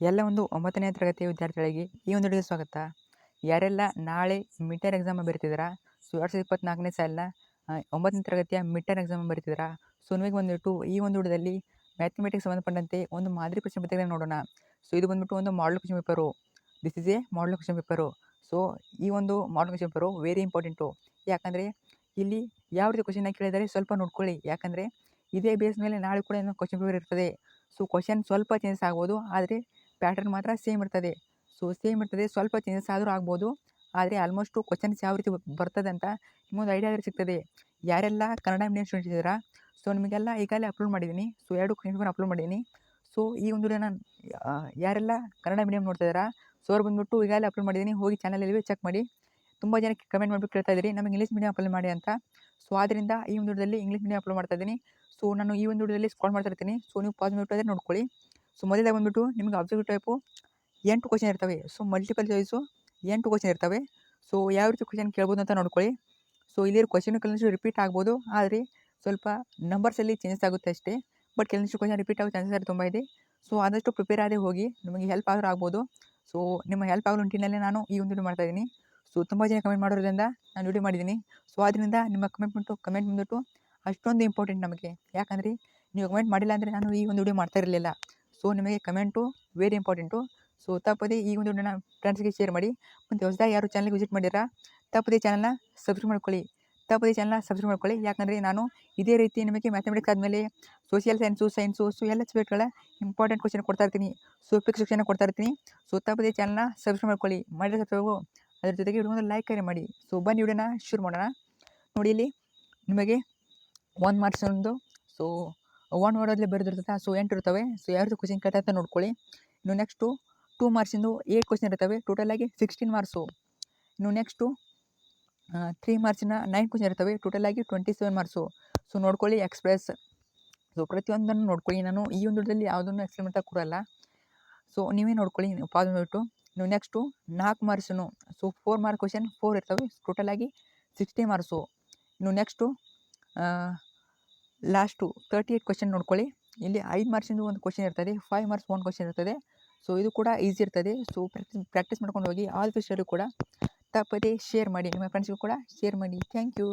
ಎಲ್ಲ ಒಂದು 9ನೇ ತರಗತಿಯ ವಿದ್ಯಾರ್ಥಿಗಳಿಗೆ ಈ ಒಂದು ವಿಡಿಯೋಗೆ ಸ್ವಾಗತ. ಯಾರೆಲ್ಲ ನಾಳೆ ಮಿಡ್ ಟರ್ಮ್ ಎಕ್ಸಾಮ್ ಬರೀತಿದ್ದೀರಾ, ಸೊ 2024ನೇ ಸಾಲಿನ 9ನೇ ತರಗತಿಯ ಮಿಡ್ ಟರ್ಮ್ ಎಕ್ಸಾಮ್ ಬರೀತಿದ್ದೀರಾ, ಸೊ ನಿಮಗೆ ಬಂದುಬಿಟ್ಟು ಈ ಒಂದು ವಿಡಿಯೋದಲ್ಲಿ ಮ್ಯಾಥಮೆಟಿಕ್ಸ್ ಸಂಬಂಧಪಟ್ಟಂತೆ ಒಂದು ಮಾದರಿ ಪ್ರಶ್ನೆ ಪತ್ರಿಕೆಯನ್ನು ನೋಡೋಣ. ಸೊ ಇದು ಬಂದುಬಿಟ್ಟು ಒಂದು model question paper. This is a model question paper. So ಈ ಒಂದು model question paper very important. ಯಾಕಂದರೆ ಇಲ್ಲಿ ಯಾವ ರೀತಿ ಕ್ವೆಶ್ಚನ್ನ ಕೇಳಿದರೆ ಸ್ವಲ್ಪ ನೋಡ್ಕೊಳ್ಳಿ. ಯಾಕಂದರೆ ಇದೇ ಬೇಸ್ ಮೇಲೆ ನಾಳೆ ಕೂಡ ಏನೋ ಕ್ವೆಶ್ಚನ್ ಪೇಪರ್ ಇರ್ತದೆ. ಸೊ ಕ್ವೆಶ್ಚನ್ ಸ್ವಲ್ಪ ಚೇಂಜಸ್ ಆಗ್ಬೋದು, ಆದರೆ ಪ್ಯಾಟರ್ನ್ ಮಾತ್ರ ಸೇಮ್ ಇರ್ತದೆ. ಸೊ ಸೇಮ್ ಇರ್ತದೆ, ಸ್ವಲ್ಪ ಚೇಂಜಸ್ ಆದರೂ ಆಗ್ಬೋದು, ಆದರೆ ಆಲ್ಮೋಸ್ಟು ಕ್ವೆಶ್ಚನ್ಸ್ ಯಾವ ರೀತಿ ಬರ್ತದೆ ಅಂತ ನಿಮಗೊಂದು ಐಡಿಯಾ ಆದರೆ ಸಿಗ್ತದೆ. ಯಾರೆಲ್ಲ ಕನ್ನಡ ಮೀಡಿಯಂ ಸ್ಟೂಡೆಂಟ್ ಇದ್ದೀರಾ, ಸೊ ನಿಮಗೆಲ್ಲ ಈಗಾಗಲೇ ಅಪ್ಲೋಡ್ ಮಾಡಿದ್ದೀನಿ. ಸೊ 2 ಕ್ವೆಶ್ಚನ್ ಪೇಪರ್ ಅಪ್ಲೋಡ್ ಮಾಡಿದ್ದೀನಿ. ಸೊ ಈ ಒಂದು ವಿಡಿಯೋನ ಯಾರೆಲ್ಲ ಕನ್ನಡ ಮೀಡಿಯಂ ನೋಡ್ತಾ ಇದ್ದೀರಾ, ಸೊ ಅವ್ರು ಬಂದುಬಿಟ್ಟು ಈಗಾಗಲೇ ಅಪ್ಲೋಡ್ ಮಾಡಿದ್ದೀನಿ, ಹೋಗಿ ಚಾನಲಲ್ಲಿ ಚೆಕ್ ಮಾಡಿ. ತುಂಬ ಜನ ಕಮೆಂಟ್ ಮಾಡಿಬಿಟ್ಟು ಕೇಳ್ತಾ ಇದ್ದೀರಿ ನಮಗೆ ಇಂಗ್ಲೀಷ್ ಮೀಡಿಯಂ ಅಪ್ಲೋಡ್ ಮಾಡಿ ಅಂತ. ಸೊ ಆದ್ದರಿಂದ ಈ ಒಂದು ವಿಡಿಯೋದಲ್ಲಿ ಇಂಗ್ಲೀಷ್ ಮೀಡಿಯಂ ಅಪ್ಲೋಡ್ ಮಾಡ್ತಾ ಇದ್ದೀನಿ. ಸೊ ನಾನು ಈ ಒಂದು ವಿಡಿಯೋದಲ್ಲಿ ಸ್ಕ್ರಾಲ್ ಮಾಡ್ತಾ ಇರ್ತೀನಿ. ಸೊ ನೀವು ಪಾಸ್ ಮಾಡಿಬಿಟ್ಟು ನೋಡ್ಕೊಳ್ಳಿ. ಸೊ ಮೊದಲೇ ಬಂದುಬಿಟ್ಟು ನಿಮಗೆ ಆಬ್ಜೆಕ್ಟಿವ್ ಟೈಪು 8 ಕ್ವೆಶ್ಚನ್ ಇರ್ತವೆ. ಸೊ ಮಲ್ಟಿಪಲ್ ಚಾಯ್ಸು 8 ಕ್ವೆಶ್ಚನ್ ಇರ್ತವೆ. ಸೊ ಯಾವ ರೀತಿ ಕ್ವೆಶ್ಚನ್ ಕೇಳ್ಬೋದು ಅಂತ ನೋಡ್ಕೊಳ್ಳಿ. ಸೊ ಇಲ್ಲಿ ಕ್ವೆಶ್ಚನ್ ಕೆಲವೊಂದು ರಿಪೀಟ್ ಆಗ್ಬೋದು, ಆದರೆ ಸ್ವಲ್ಪ ನಂಬರ್ಸಲ್ಲಿ ಚೇಂಜಸ್ ಆಗುತ್ತೆ ಅಷ್ಟೇ. ಬಟ್ ಕೆಲವೊಂದು ಕ್ವೆಶ್ಚನ್ ರಿಪೀಟ್ ಆಗೋ ಚಾನ್ಸಸ್ ತುಂಬ ಇದೆ. ಸೊ ಆದಷ್ಟು ಪ್ರಿಪೇರ್ ಆದೇ ಹೋಗಿ, ನಿಮಗೆ ಹೆಲ್ಪ್ ಆದರೂ ಆಗ್ಬೋದು. ಸೊ ನಿಮ್ಮ ಹೆಲ್ಪ್ ಆಗೋ ನಿಟ್ಟಿನಲ್ಲಿ ನಾನು ಈ ಒಂದು ವಿಡಿಯೋ ಮಾಡ್ತಾಯಿದ್ದೀನಿ. ಸೊ ತುಂಬ ಜನ ಕಮೆಂಟ್ ಮಾಡೋದ್ರಿಂದ ನಾನು ವಿಡಿಯೋ ಮಾಡಿದ್ದೀನಿ. ಸೊ ಆದ್ದರಿಂದ ನಿಮ್ಮ ಕಮೆಂಟ್ ಬಂದುಬಿಟ್ಟು ಅಷ್ಟೊಂದು ಇಂಪಾರ್ಟೆಂಟ್ ನಮಗೆ. ಯಾಕಂದರೆ ನೀವು ಕಮೆಂಟ್ ಮಾಡಿಲ್ಲ ಅಂದರೆ ನಾನು ಈ ಒಂದು ವಿಡಿಯೋ ಮಾಡ್ತಾ ಇರಲಿಲ್ಲ. ಸೊ ನಿಮಗೆ ಕಮೆಂಟು ವೆರಿ ಇಂಪಾರ್ಟೆಂಟು. ಸೊ ತಪ್ಪದೇ ಈ ಒಂದು ವಿಡಿಯೋನ ಫ್ರೆಂಡ್ಸ್ಗೆ ಶೇರ್ ಮಾಡಿ. ಮತ್ತು ಹೊಸದಾಗಿ ಯಾರು ಚಾನಲ್ಗೆ ವಿಸಿಟ್ ಮಾಡಿರಾ, ತಪ್ಪದೇ ಚಾನಲ್ನ ಸಬ್ಸ್ಕ್ರೈಬ್ ಮಾಡ್ಕೊಳ್ಳಿ. ಯಾಕಂದರೆ ನಾನು ಇದೇ ರೀತಿ ನಿಮಗೆ ಮ್ಯಾಥಮೆಟಿಕ್ಸ್ ಆದಮೇಲೆ ಸೋಷಿಯಲ್ ಸೈನ್ಸು ಸೊ ಎಲ್ಲ ಸಬ್ಜೆಕ್ಟ್ಗಳ ಇಂಪಾರ್ಟೆಂಟ್ ಕ್ವೆಶ್ಚನ್ ಕೊಡ್ತಾ ಇರ್ತೀನಿ. ಸೊ ಪಿಕ್ ಸೆಕ್ಷನ್ ಕೊಡ್ತಾ ಇರ್ತೀನಿ. ಸೊ ತಪ್ಪದೇ ಚಾನಲ್ನ ಸಬ್ಸ್ಕ್ರೈಬ್ ಮಾಡ್ಕೊಳ್ಳಿ. ಮಾಡಿದ್ರೆ ಸಬ್ಸ್ಕ್ರೈಬು, ಅದ್ರ ಜೊತೆಗೆ ವಿಡಿಯೋನ ಲೈಕ್ ಮಾಡಿ. ಸೊ ಬನ್ನಿ ವಿಡಿಯೋನ ಶುರು ಮಾಡೋಣ. ನೋಡಿ, ಇಲ್ಲಿ ನಿಮಗೆ 1 ಮಾರ್ಕ್ಸ್ ಒಂದು, ಸೊ 1 ವರ್ಡಲ್ಲಿ ಬರೆದಿರ್ತದೆ. ಸೊ 8 ಇರ್ತವೆ. ಸೊ ಯಾವ ರೀತಿ ಕ್ವೆಶ್ಚನ್ ಕೇಳ್ತಾ ಅಂತ ನೋಡ್ಕೊಳ್ಳಿ. ಇನ್ನು ನೆಕ್ಸ್ಟು 2 ಮಾರ್ಕ್ಸಿಂದು 8 ಕ್ವೆಶ್ಚನ್ ಇರ್ತವೆ. ಟೋಟಲಾಗಿ 16 ಮಾರ್ಕ್ಸು. ಇನ್ನು ನೆಕ್ಸ್ಟು 3 ಮಾರ್ಕ್ಸಿನ 9 ಕ್ವೆಶ್ಚನ್ ಇರ್ತವೆ. ಟೋಟಲಾಗಿ 27 ಮಾರ್ಕ್ಸು. ಸೊ ನೋಡ್ಕೊಳ್ಳಿ ಎಕ್ಸ್ಪ್ರೆಸ್. ಸೊ ಪ್ರತಿಯೊಂದನ್ನು ನೋಡ್ಕೊಳ್ಳಿ. ನಾನು ಈ ಒಂದು ವಿಡಿಯೋದಲ್ಲಿ ಯಾವುದನ್ನು ಎಕ್ಸ್ಪ್ಲೇನ್ ಮಾಡ್ತಾ ಕೊಡಲ್ಲ. ಸೊ ನೀವೇ ನೋಡ್ಕೊಳ್ಳಿ ಪಾಸ್ ಮಾಡಿಬಿಟ್ಟು. ಇನ್ನು next 4 marks. So 4 mark question 4 ಇರ್ತವೆ. ಟೋಟಲಾಗಿ 60 ಮಾರ್ಕ್ಸು. ಇನ್ನು ನೆಕ್ಸ್ಟು ಲಾಸ್ಟು 38 ಕ್ವೆಶ್ಚನ್ ನೋಡ್ಕೊಳ್ಳಿ. ಇಲ್ಲಿ 5 ಮಾರ್ಕ್ಸಿಂದು ಒಂದು ಕ್ವೆಶ್ಚನ್ ಇರ್ತದೆ, 5 ಮಾರ್ಕ್ಸ್ ಒಂದು ಕ್ವೆಶ್ಚನ್ ಇರ್ತದೆ. ಸೊ ಇದು ಕೂಡ ಈಸಿ ಇರ್ತದೆ. ಸೊ ಪ್ರಾಕ್ಟೀಸ್ ಮಾಡ್ಕೊಂಡು ಹೋಗಿ. ಆಲ್ ಫಿಸ್ಟರು ಕೂಡ ತಪ್ಪದೇ ಶೇರ್ ಮಾಡಿ, ನಿಮ್ಮ ಫ್ರೆಂಡ್ಸ್ಗೂ ಕೂಡ ಶೇರ್ ಮಾಡಿ. Thank you.